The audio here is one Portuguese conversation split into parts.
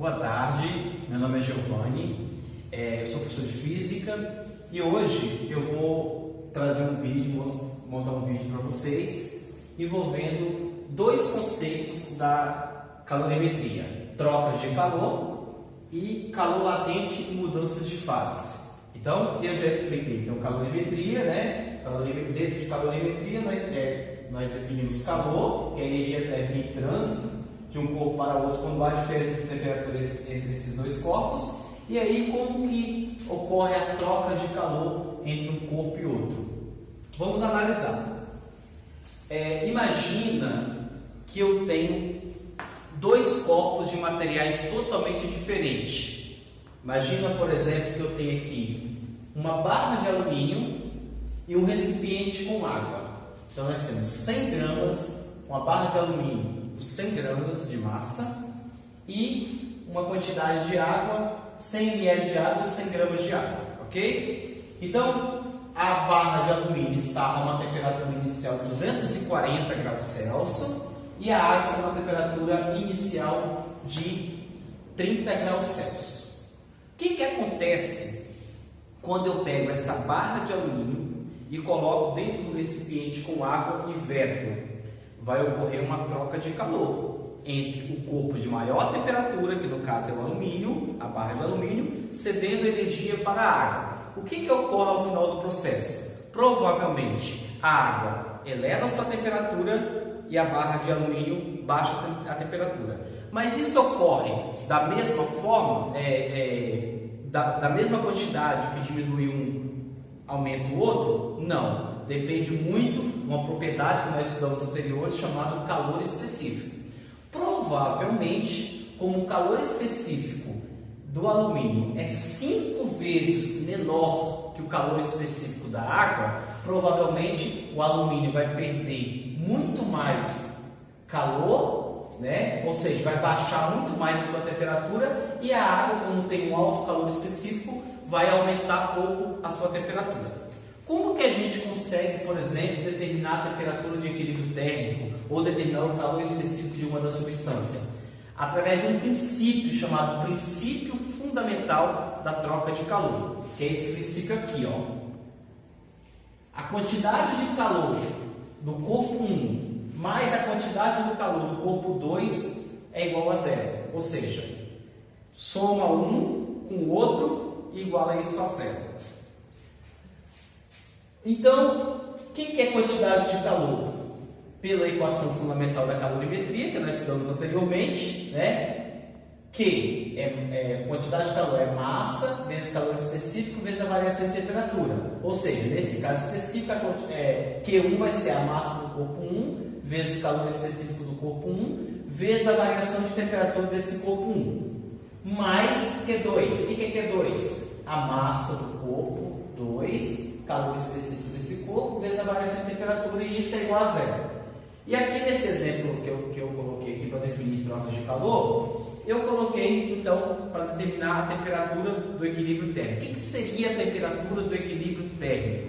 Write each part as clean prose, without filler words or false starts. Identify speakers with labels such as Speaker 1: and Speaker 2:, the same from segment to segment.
Speaker 1: Boa tarde, meu nome é Giovanni, eu sou professor de Física e hoje eu vou trazer um vídeo, montar um vídeo para vocês envolvendo dois conceitos da calorimetria: trocas de calor e calor latente e mudanças de fase. Então, eu já expliquei, então calorimetria, né? Dentro de calorimetria nós definimos calor, que é a energia térmica em trânsito de um corpo para outro quando há diferença de temperatura entre esses dois corpos, e aí como que ocorre a troca de calor entre um corpo e outro. Vamos analisar. Imagina que eu tenho dois corpos de materiais totalmente diferentes. Imagina, por exemplo, que eu tenho aqui uma barra de alumínio e um recipiente com água. Então nós temos 100 gramas, uma barra de alumínio, 100 gramas de massa e uma quantidade de água, 100 ml de água e 100 gramas de água, ok? Então, a barra de alumínio está a uma temperatura inicial de 240 graus Celsius e a água está a uma temperatura inicial de 30 graus Celsius. O que acontece quando eu pego essa barra de alumínio e coloco dentro do recipiente com água e veto? Vai ocorrer uma troca de calor entre o corpo de maior temperatura, que no caso é o alumínio, a barra de alumínio, cedendo energia para a água. O que ocorre ao final do processo? Provavelmente a água eleva a sua temperatura e a barra de alumínio baixa a temperatura. Mas isso ocorre da mesma forma, da mesma quantidade que diminui um, aumenta o outro? Não. Depende muito de uma propriedade que nós estudamos anteriores chamada calor específico. Provavelmente, como o calor específico do alumínio é 5 vezes menor que o calor específico da água, provavelmente o alumínio vai perder muito mais calor, né? Ou seja, vai baixar muito mais a sua temperatura, e a água, como tem um alto calor específico, vai aumentar pouco a sua temperatura. Como que a gente consegue, por exemplo, determinar a temperatura de equilíbrio térmico ou determinar o calor específico de uma da substância? Através de um princípio chamado princípio fundamental da troca de calor, que é esse princípio aqui, ó. A quantidade de calor do corpo 1 mais a quantidade do calor do corpo 2 é igual a zero. Ou seja, soma um com o outro e iguala isso a zero. Então, o que é quantidade de calor? Pela equação fundamental da calorimetria, que nós estudamos anteriormente, né? Que quantidade de calor é massa vezes calor específico vezes a variação de temperatura. Ou seja, nesse caso específico, Q1 vai ser a massa do corpo 1 vezes o calor específico do corpo 1 vezes a variação de temperatura desse corpo 1 mais Q2. O que é Q2? A massa do corpo 2 calor específico desse corpo vezes a variação de temperatura, e isso é igual a zero. E aqui nesse exemplo que eu coloquei aqui para definir trocas de calor, eu coloquei então para determinar a temperatura do equilíbrio térmico. O que seria a temperatura do equilíbrio térmico?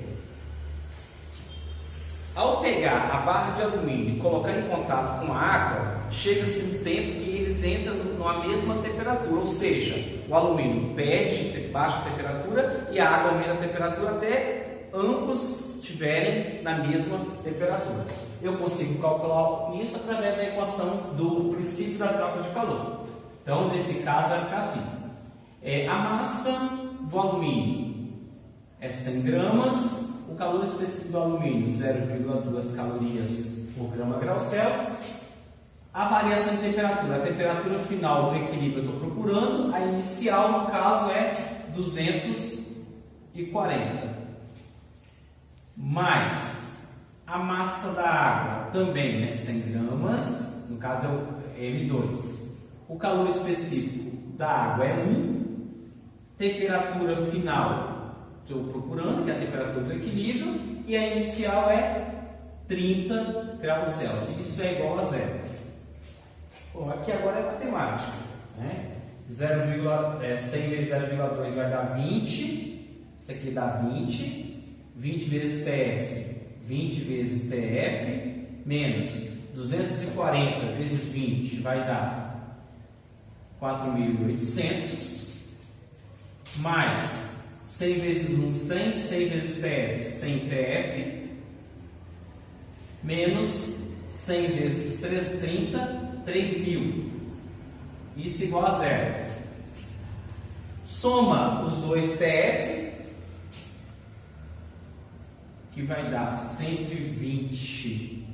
Speaker 1: Ao pegar a barra de alumínio e colocar em contato com a água, chega-se um tempo que eles entram numa mesma temperatura, ou seja, o alumínio perde baixa temperatura e a água aumenta a temperatura até ambos estiverem na mesma temperatura. Eu consigo calcular isso através da equação do princípio da troca de calor. Então, nesse caso, vai ficar assim. A massa do alumínio é 100 gramas, o calor específico do alumínio 0,2 calorias por grama grau Celsius. A variação de temperatura, a temperatura final do equilíbrio eu estou procurando, a inicial, no caso, é 240. Mais a massa da água também é 100 gramas, no caso é o M2. O calor específico da água é 1. Temperatura final estou procurando, que é a temperatura do equilíbrio, e a inicial é 30 graus Celsius. Isso é igual a zero. Bom, aqui agora é matemática, né? 100 vezes 0,2 vai dar 20. Isso aqui dá 20. 20 vezes TF, 20 vezes TF, menos 240 vezes 20 vai dar 4.800, mais 100 vezes 1, 100, 100 vezes TF, 100 TF, menos 100 vezes 30, 3.000. Isso igual a zero. Soma os dois TF, que vai dar 120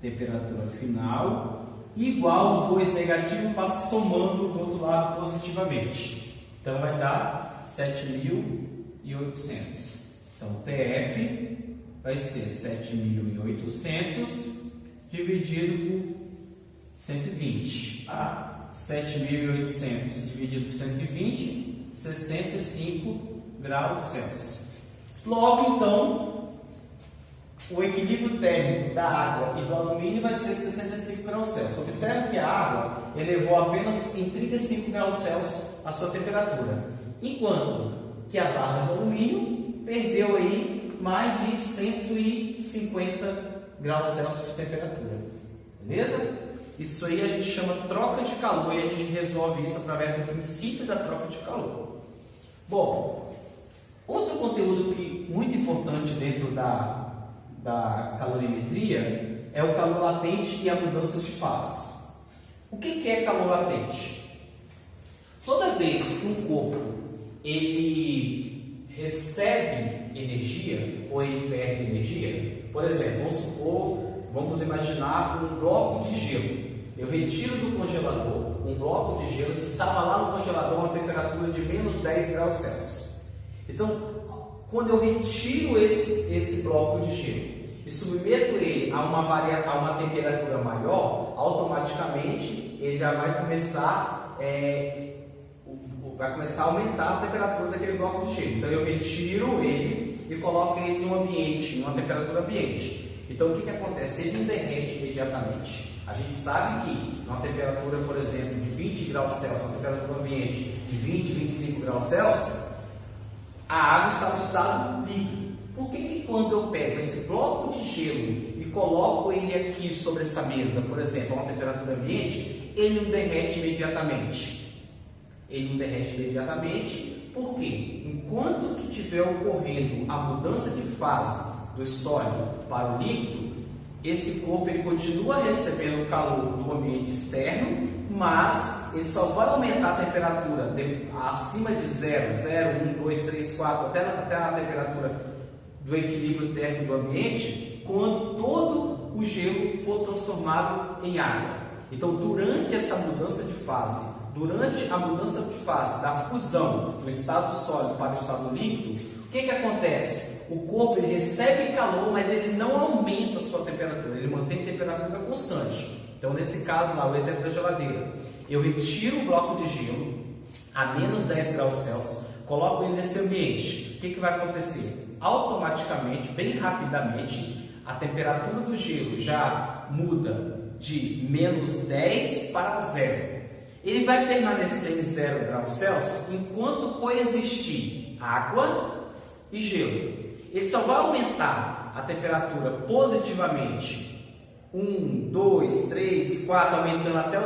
Speaker 1: temperatura final, igual os dois negativos, passa somando do outro lado positivamente. Então vai dar 7.800. Então TF vai ser 7.800 dividido por 120. 7.800 dividido por 120, 65 graus Celsius. Logo, então, o equilíbrio térmico da água e do alumínio vai ser 65 graus Celsius. Observe que a água elevou apenas em 35 graus Celsius a sua temperatura, enquanto que a barra de alumínio perdeu aí mais de 150 graus Celsius de temperatura. Beleza? Isso aí a gente chama troca de calor e a gente resolve isso através do princípio da troca de calor. Bom, outro conteúdo muito importante dentro da calorimetria é o calor latente e a mudança de fase. O que é calor latente? Toda vez que um corpo ele recebe energia ou ele perde energia, por exemplo, vamos imaginar um bloco de gelo. Eu retiro do congelador um bloco de gelo que estava lá no congelador a uma temperatura de menos 10 graus Celsius. Então, quando eu retiro esse bloco de gelo e submeto ele a uma temperatura maior, automaticamente ele já vai começar a aumentar a temperatura daquele bloco de gelo. Então eu retiro ele e coloco ele em um ambiente, em uma temperatura ambiente. Então o que acontece? Ele não derrete imediatamente. A gente sabe que uma temperatura, por exemplo, de 20 graus Celsius, uma temperatura ambiente de 20, 25 graus Celsius, a água está no estado líquido. Por que quando eu pego esse bloco de gelo e coloco ele aqui sobre essa mesa, por exemplo, a uma temperatura ambiente, ele não derrete imediatamente? Ele não derrete imediatamente porque enquanto que estiver ocorrendo a mudança de fase do sólido para o líquido, esse corpo ele continua recebendo o calor do ambiente externo, mas ele só vai aumentar a temperatura acima de 0, 1, 2, 3, 4, até a temperatura do equilíbrio térmico do ambiente, quando todo o gelo for transformado em água. Então, durante essa mudança de fase, durante a mudança de fase da fusão do estado sólido para o estado líquido, o que acontece? O corpo ele recebe calor, mas ele não aumenta a sua temperatura, ele mantém a temperatura constante. Então, nesse caso lá, o exemplo da geladeira, eu retiro o bloco de gelo a menos 10 graus Celsius, coloco ele nesse ambiente. O que vai acontecer? Automaticamente, bem rapidamente, a temperatura do gelo já muda de menos 10 para 0. Ele vai permanecer em 0 graus Celsius enquanto coexistir água e gelo. Ele só vai aumentar a temperatura positivamente 1, 2, 3, 4, aumentando até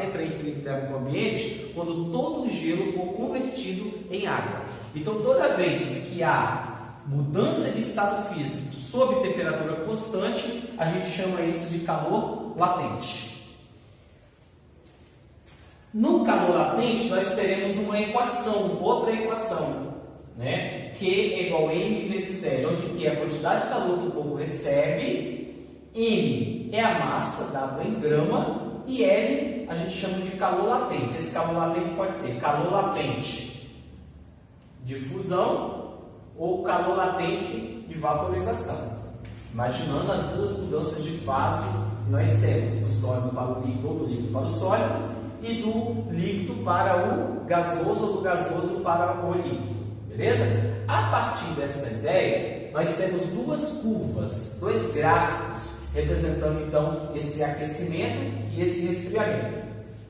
Speaker 1: entrar em equilíbrio térmico ambiente, quando todo o gelo for convertido em água. Então, toda vez que há mudança de estado físico sob temperatura constante, a gente chama isso de calor latente. No calor latente, nós teremos uma equação, outra equação, né? Q é igual a M vezes L, onde Q é a quantidade de calor que o corpo recebe, M é a massa, dada em grama, e L a gente chama de calor latente. Esse calor latente pode ser calor latente de fusão ou calor latente de vaporização. Imaginando as duas mudanças de fase que nós temos, do sólido para o líquido ou do líquido para o sólido, e do líquido para o gasoso ou do gasoso para o líquido. Beleza? A partir dessa ideia, nós temos duas curvas, dois gráficos, representando então esse aquecimento e esse resfriamento.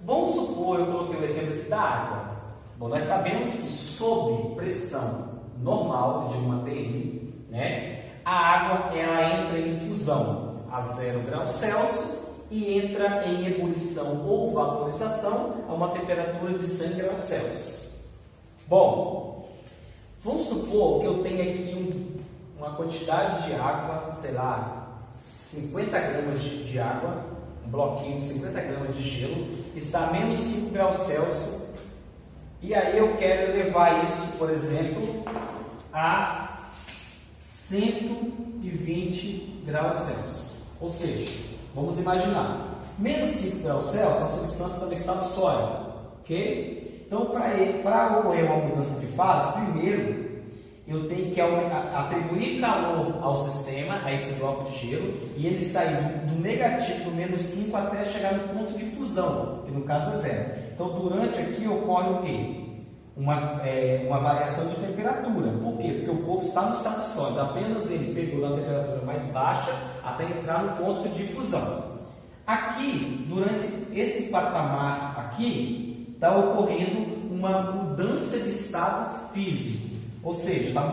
Speaker 1: Vamos supor, eu coloquei o exemplo aqui da água. Bom, nós sabemos que sob pressão normal de uma TI, né, a água ela entra em fusão a 0 graus Celsius e entra em ebulição ou vaporização a uma temperatura de 100 graus Celsius. Bom, vamos supor que eu tenha aqui uma quantidade de água, sei lá, 50 gramas de água, um bloquinho de 50 gramas de gelo, está a menos 5 graus Celsius, e aí eu quero levar isso, por exemplo, a 120 graus Celsius. Ou seja, vamos imaginar, menos 5 graus Celsius, a substância está no estado sólido, ok? Então, para ocorrer uma mudança de fase, primeiro eu tenho que atribuir calor ao sistema, a esse bloco de gelo, e ele sair do negativo, do menos 5, até chegar no ponto de fusão, que no caso é 0. Então, durante aqui ocorre o quê? Uma variação de temperatura. Por quê? Porque o corpo está no estado sólido, apenas ele pegou da temperatura mais baixa até entrar no ponto de fusão. Aqui, durante esse patamar aqui, está ocorrendo uma mudança de estado físico, ou seja, está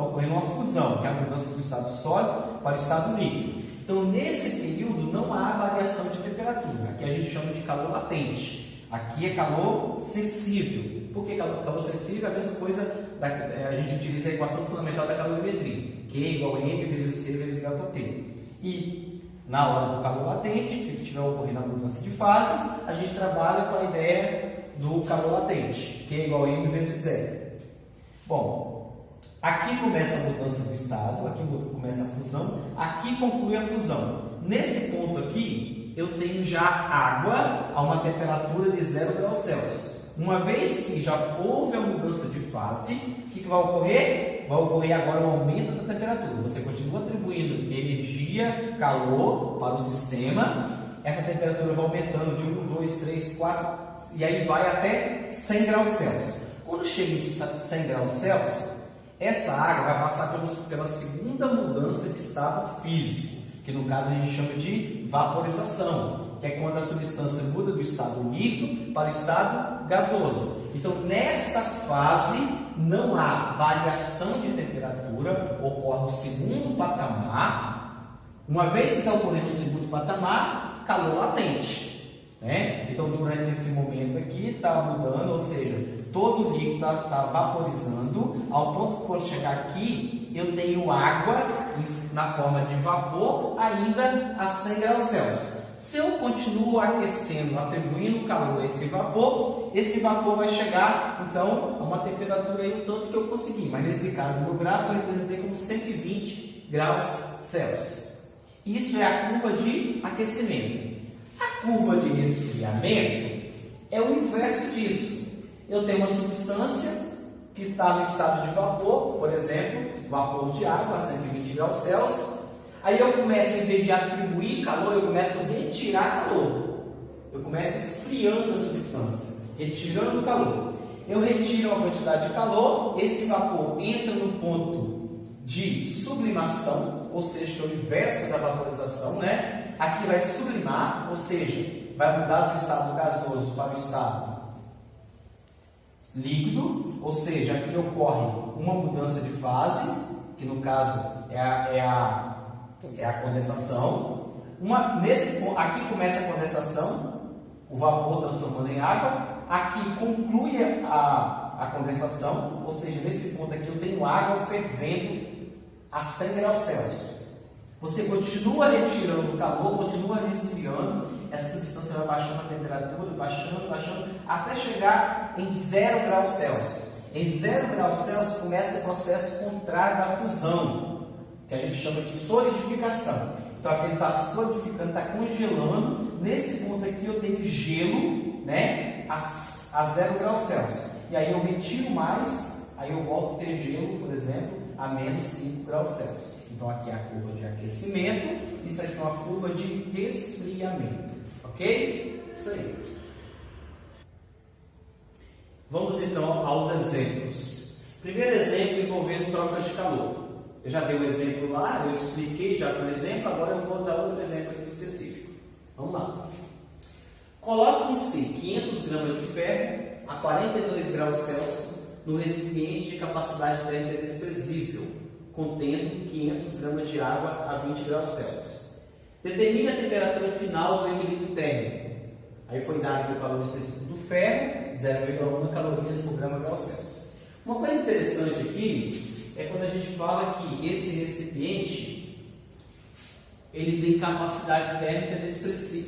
Speaker 1: ocorrendo uma fusão, que é a mudança do estado sólido para o estado líquido. Então, nesse período não há variação de temperatura. Aqui a gente chama de calor latente. Aqui é calor sensível. Por que calor sensível? É a mesma coisa, a gente utiliza a equação fundamental da calorimetria, Q igual a M vezes C vezes delta T. E na hora do calor latente, que estiver ocorrendo a mudança de fase, a gente trabalha com a ideia do calor latente, Q igual a M vezes 0. Bom, aqui começa a mudança do estado, aqui começa a fusão, aqui conclui a fusão. Nesse ponto aqui, eu tenho já água a uma temperatura de 0 graus Celsius. Uma vez que já houve a mudança de fase, o que vai ocorrer? Vai ocorrer agora um aumento da temperatura. Você continua atribuindo energia, calor para o sistema. Essa temperatura vai aumentando de 1, 2, 3, 4 e aí vai até 100 graus Celsius. Quando chega em 100 graus Celsius, essa água vai passar pela segunda mudança de estado físico, que no caso a gente chama de vaporização, que é quando a substância muda do estado líquido para o estado gasoso. Então, nessa fase, não há variação de temperatura, ocorre o segundo patamar. Uma vez que está ocorrendo o segundo patamar, calor latente, né? Então, durante esse momento aqui, está mudando, ou seja, todo o líquido está vaporizando, ao ponto que quando chegar aqui, eu tenho água na forma de vapor ainda a 100 graus Celsius. Se eu continuo aquecendo, atribuindo calor a esse vapor vai chegar, então, a uma temperatura aí o tanto que eu conseguir. Mas nesse caso, no gráfico, eu representei como 120 graus Celsius. Isso é a curva de aquecimento. A curva de resfriamento é o inverso disso. Eu tenho uma substância que está no estado de vapor, por exemplo, vapor de água a 120 graus Celsius. Aí eu começo, em vez de atribuir calor, eu começo a retirar calor. Eu começo esfriando a substância, retirando o calor. Eu retiro uma quantidade de calor, esse vapor entra no ponto de sublimação, ou seja, que é o inverso da vaporização, né? Aqui vai sublimar, ou seja, vai mudar do estado gasoso para o estado líquido, ou seja, aqui ocorre uma mudança de fase, que no caso é a condensação. Aqui começa a condensação, o vapor transformando em água. Aqui conclui a condensação, ou seja, nesse ponto aqui eu tenho água fervendo a 100 graus Celsius. Você continua retirando o calor, continua resfriando, essa substância vai baixando a temperatura, baixando, até chegar em 0 graus Celsius. Em 0 graus Celsius começa o processo contrário da fusão, que a gente chama de solidificação. Então aqui ele está solidificando, está congelando. Nesse ponto aqui eu tenho gelo, né, a 0 graus Celsius. E aí eu retiro mais, aí eu volto a ter gelo, por exemplo, a menos 5 graus Celsius. Então aqui é a curva de aquecimento, isso aqui é uma curva de resfriamento, ok? Isso aí. Vamos então aos exemplos. Primeiro exemplo envolvendo trocas de calor. Eu já dei um exemplo lá, eu expliquei já o exemplo, agora eu vou dar outro exemplo aqui específico. Vamos lá. Colocam-se 500 gramas de ferro a 42 graus Celsius no recipiente de capacidade térmica desprezível, contendo 500 gramas de água a 20 graus Celsius. Determine a temperatura final do equilíbrio térmico. Aí foi dado aqui o calor específico do ferro, 0,1 calorias por grama grau Celsius. Uma coisa interessante aqui é quando a gente fala que esse recipiente ele tem capacidade térmica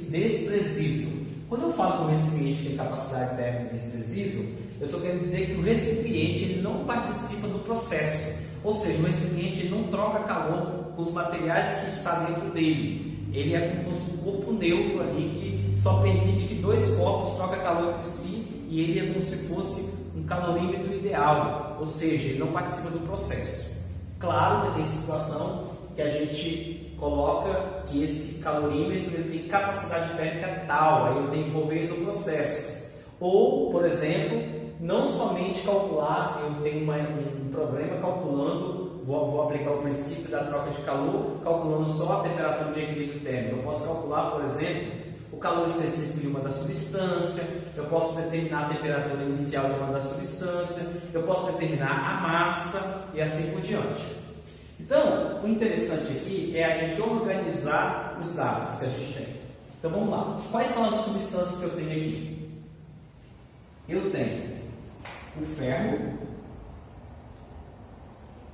Speaker 1: desprezível. Quando eu falo que o recipiente tem capacidade térmica desprezível, eu estou querendo dizer que o recipiente ele não participa do processo, ou seja, o recipiente ele não troca calor com os materiais que estão dentro dele. Ele é como se fosse um corpo neutro ali que só permite que dois corpos troquem calor entre si e ele é como se fosse um calorímetro ideal, ou seja, ele não participa do processo. Claro que tem situação que a gente coloca que esse calorímetro ele tem capacidade térmica tal, aí eu tenho que envolver ele no processo. Ou, por exemplo, não somente calcular, eu tenho um problema calculando, vou aplicar o princípio da troca de calor, calculando só a temperatura de equilíbrio térmico. Eu posso calcular, por exemplo, o calor específico de uma da substância, eu posso determinar a temperatura inicial de uma da substância, eu posso determinar a massa e assim por diante. Então, o interessante aqui é a gente organizar os dados que a gente tem. Então vamos lá. Quais são as substâncias que eu tenho aqui? Eu tenho o ferro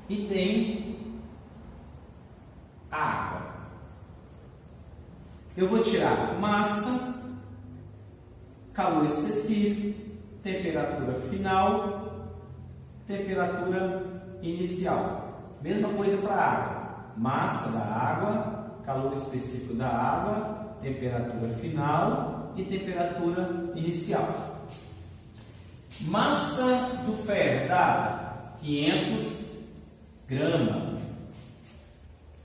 Speaker 1: e tenho a água. Eu vou tirar massa, calor específico, temperatura final, temperatura inicial. Mesma coisa para a água. Massa da água, calor específico da água, temperatura final e temperatura inicial. Massa do ferro dada 500 gramas.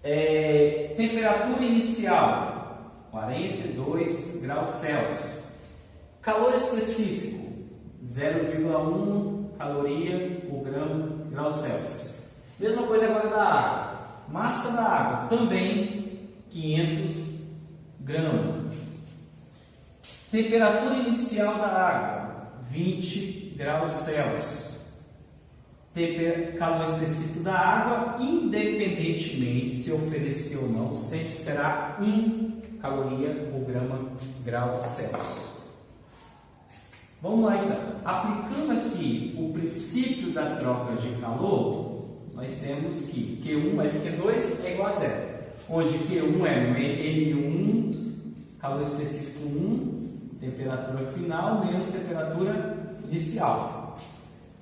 Speaker 1: Temperatura inicial 42 graus Celsius. Calor específico 0,1 caloria por grau Celsius. Mesma coisa agora da água. Massa da água também 500 gramas. Temperatura inicial da água 20 graus Celsius. Calor específico da água, independentemente se oferecer ou não, sempre será 1 caloria por grau Celsius. Vamos lá então. Aplicando aqui o princípio da troca de calor, nós temos que Q1 mais Q2 é igual a zero, onde Q1 é N1, calor específico 1, temperatura final menos temperatura inicial,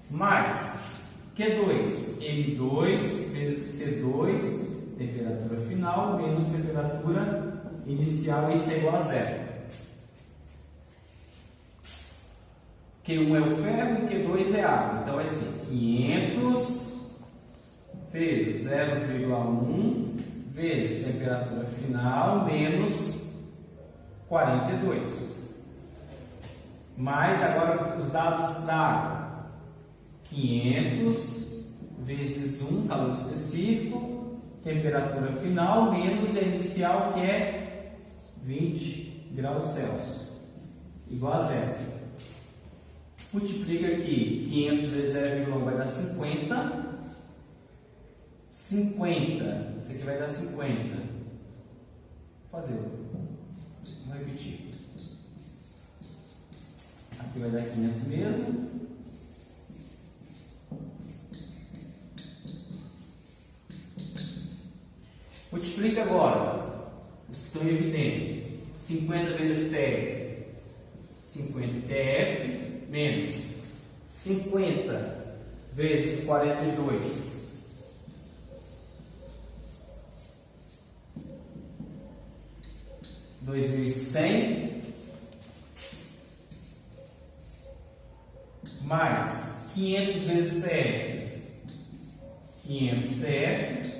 Speaker 1: mais Q2, M2 vezes C2, temperatura final menos temperatura inicial, isso é igual a zero. Q1 é o ferro e Q2 é a água, então vai ser 500 vezes 0,1 vezes temperatura final menos 42. Mais agora os dados da água. 500 vezes 1, calor específico, temperatura final menos a inicial que é 20 graus Celsius, igual a zero. Multiplica aqui, 500 vezes 0,1 vai dar 50. 50, isso aqui vai dar 50. Vou fazer, vou repetir. Aqui vai dar 500 mesmo. Multiplica agora os que estão em evidência. 50 vezes TF, 50 TF, menos 50 vezes 42. 2.100 mais 500 vezes TF, 500 TF,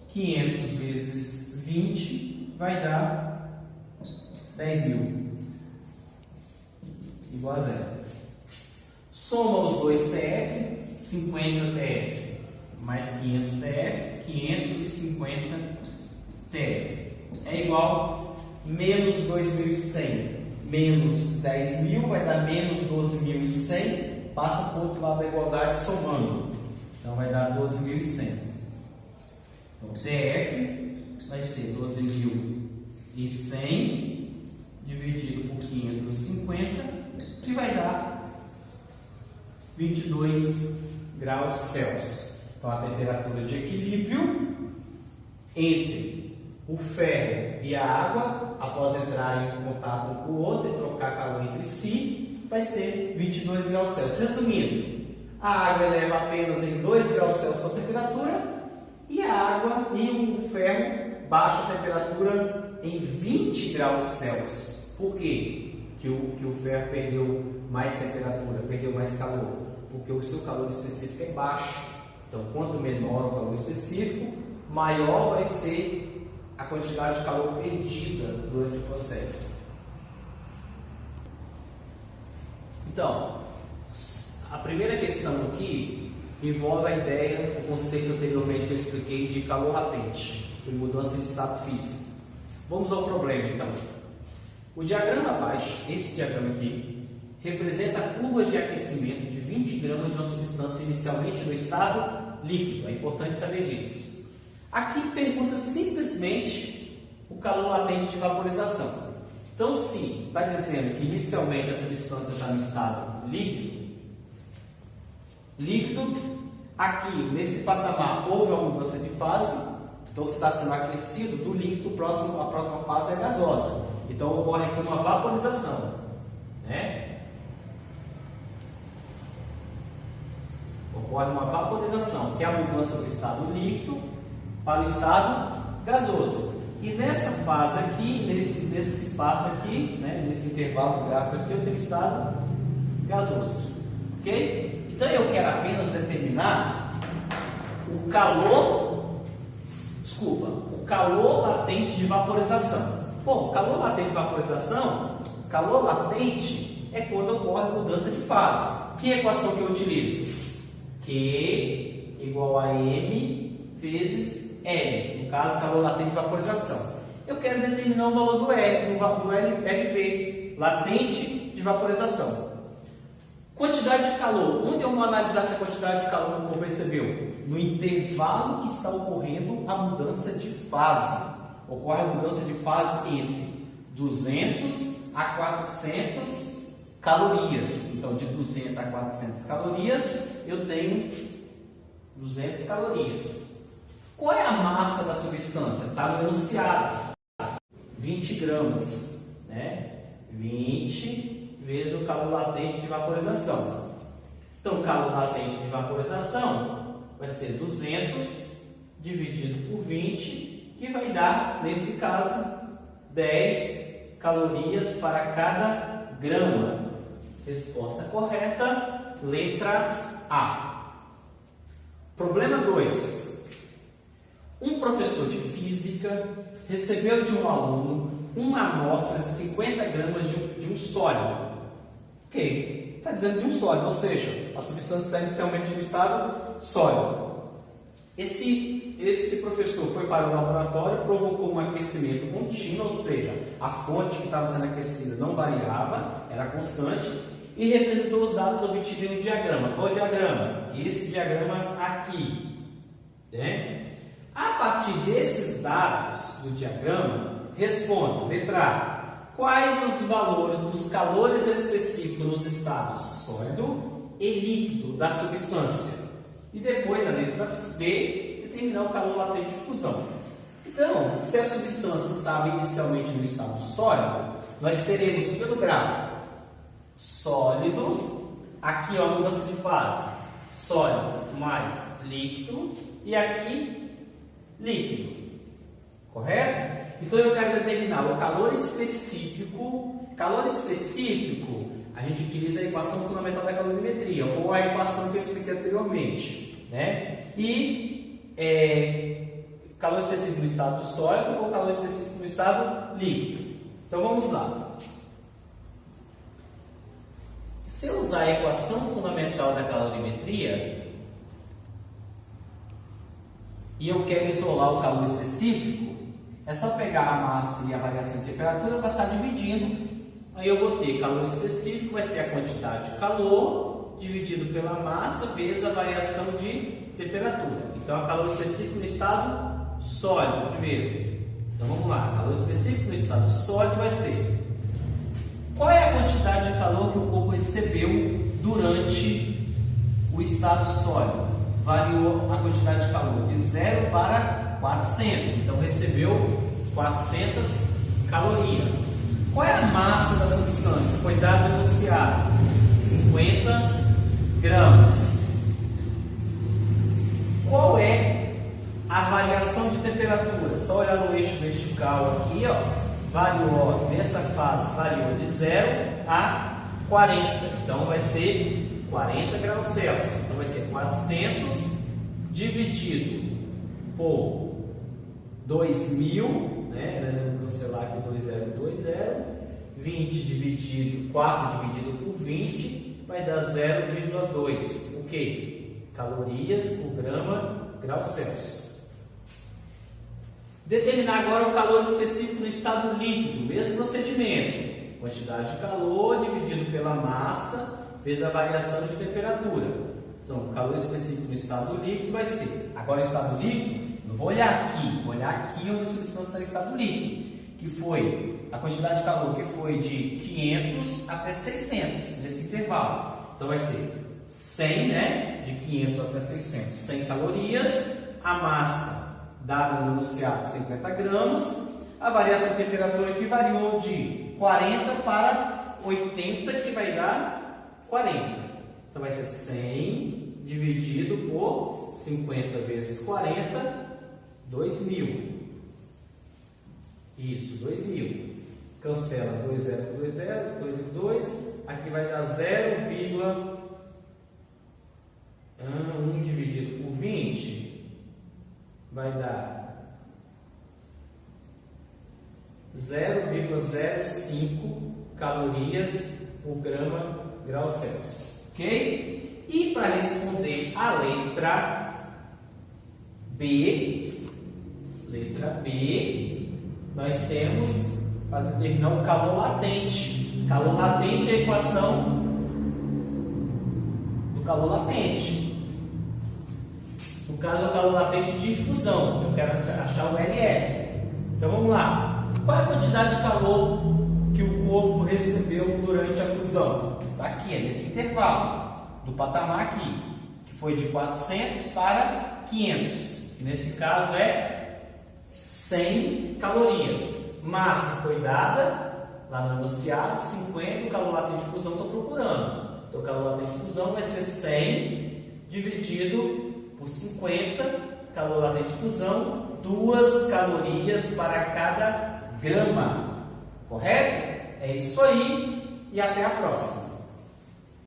Speaker 1: 500 vezes 20 vai dar 10.000, igual a zero. Soma os dois TF, 50 TF mais 500 TF, 550 TF é igual menos 2.100 menos 10.000 vai dar menos 12.100, passa para o outro lado da igualdade somando, então vai dar 12.100. Então TF vai ser 12.100 e 100 dividido por 550, que vai dar 22 graus Celsius. Então, a temperatura de equilíbrio entre o ferro e a água, após entrar em contato um com o outro e trocar calor entre si, vai ser 22 graus Celsius. Resumindo, a água eleva apenas em 2 graus Celsius a temperatura e a água e o ferro baixa a temperatura em 20 graus Celsius. Por quê? Que o ferro perdeu mais temperatura, perdeu mais calor? Porque o seu calor específico é baixo. Então, quanto menor o calor específico, maior vai ser a quantidade de calor perdida durante o processo. Então, a primeira questão aqui envolve a ideia, o conceito anteriormente que eu expliquei de calor latente e mudança de estado físico. Vamos ao problema, então. O diagrama abaixo, esse diagrama aqui, representa a curva de aquecimento de 20 gramas de uma substância inicialmente no estado líquido. É importante saber disso. Aqui pergunta simplesmente o calor latente de vaporização. Então, se está dizendo que inicialmente a substância está no estado líquido, aqui nesse patamar houve uma mudança de fase, então se está sendo aquecido do líquido, a próxima fase é gasosa. Então ocorre aqui uma vaporização, né? Ocorre uma vaporização, que é a mudança do estado líquido para o estado gasoso. E nessa fase aqui, nesse espaço aqui, né, nesse intervalo gráfico aqui, eu tenho o estado gasoso. Ok? Então eu quero apenas determinar o calor latente de vaporização. Bom, calor latente de vaporização, calor latente é quando ocorre mudança de fase. Que equação que eu utilizo? Q igual a M vezes L, no caso, calor latente de vaporização. Eu quero determinar o valor do LV, latente de vaporização. Quantidade de calor. Onde eu vou analisar essa quantidade de calor que o corpo recebeu? No intervalo que está ocorrendo a mudança de fase. Ocorre a mudança de fase entre 200 a 400 calorias. Então, de 200 a 400 calorias, eu tenho 200 calorias. Qual é a massa da substância? Está no enunciado. 20 gramas. Né? 20 vezes o calor latente de vaporização. Então, o calor latente de vaporização vai ser 200 dividido por 20, que vai dar, nesse caso, 10 calorias para cada grama. Resposta correta, letra A. Problema 2. Um professor de física recebeu de um aluno uma amostra de 50 gramas de um sólido. Ok, está dizendo de um sólido, ou seja, a substância está inicialmente no estado sólido. Esse professor foi para o laboratório, provocou um aquecimento contínuo, ou seja, a fonte que estava sendo aquecida não variava, era constante, e representou os dados obtidos no diagrama. Qual é o diagrama? Esse diagrama aqui. Né? A partir desses dados do diagrama, responda, letra A. Quais os valores dos calores específicos nos estados sólido e líquido da substância? E depois a letra B, determinar o calor latente de fusão. Então, se a substância estava inicialmente no estado sólido, nós teremos pelo gráfico sólido, aqui ó, a mudança de fase, sólido mais líquido, e aqui líquido, correto? Então eu quero determinar o calor específico. Calor específico, a gente utiliza a equação fundamental da calorimetria, ou a equação que eu expliquei anteriormente, né? E calor específico no estado sólido ou calor específico no estado líquido. Então vamos lá. Se eu usar a equação fundamental da calorimetria e eu quero isolar o calor específico, é só pegar a massa e a variação de temperatura e passar dividindo. Aí eu vou ter calor específico, vai ser a quantidade de calor dividido pela massa vezes a variação de temperatura. Então, a calor específico no estado sólido primeiro. Então vamos lá, calor específico no estado sólido vai ser: qual é a quantidade de calor que o corpo recebeu durante o estado sólido? Variou a quantidade de calor de 0 para 400, então recebeu 400 calorias. Qual é a massa da substância? Foi dado enunciado 50 gramas. Qual é a variação de temperatura? Só olhar no eixo vertical aqui, ó, variou, nessa fase variou de 0 a 40, então vai ser 40 graus Celsius. Então vai ser 400 dividido por 2000, né? Nós vamos cancelar aqui 2020, 20 dividido 4 dividido por 20 vai dar 0,2. O que? Calorias por grau Celsius. Determinar agora o calor específico no estado líquido, mesmo procedimento. Quantidade de calor dividido pela massa vezes a variação de temperatura. Então, o calor específico no estado líquido vai ser, agora o estado líquido, não vou olhar aqui, vou olhar aqui onde a substância está em estado líquido, que foi a quantidade de calor que foi de 500 até 600, nesse intervalo. Então, vai ser 100, né, de 500 até 600, 100 calorias, a massa dada no enunciado 50 gramas, a variação de temperatura que variou de 40 para 80, que vai dar 40. Então vai ser 100 dividido por 50 vezes 40, 2000. Isso, 2000. Cancela 2 0 por 2 0, 2 e 2. Aqui vai dar 0,1 dividido por 20 vai dar 0,05 calorias por grau Celsius. Ok? E para responder a letra B, nós temos para determinar o calor latente. Calor latente é a equação do calor latente. No caso, é o calor latente de infusão. Eu quero achar o LF. Então vamos lá. Qual é a quantidade de calor que o corpo recebeu durante a fusão? Está aqui, é nesse intervalo do patamar aqui, que foi de 400 para 500, que nesse caso é 100 calorias. Massa foi dada lá no enunciado, 50, o calor latente de fusão estou procurando. Então o calor latente de fusão vai ser 100 dividido por 50, calor latente de fusão, 2 calorias para cada grama. Correto? É isso aí e até a próxima.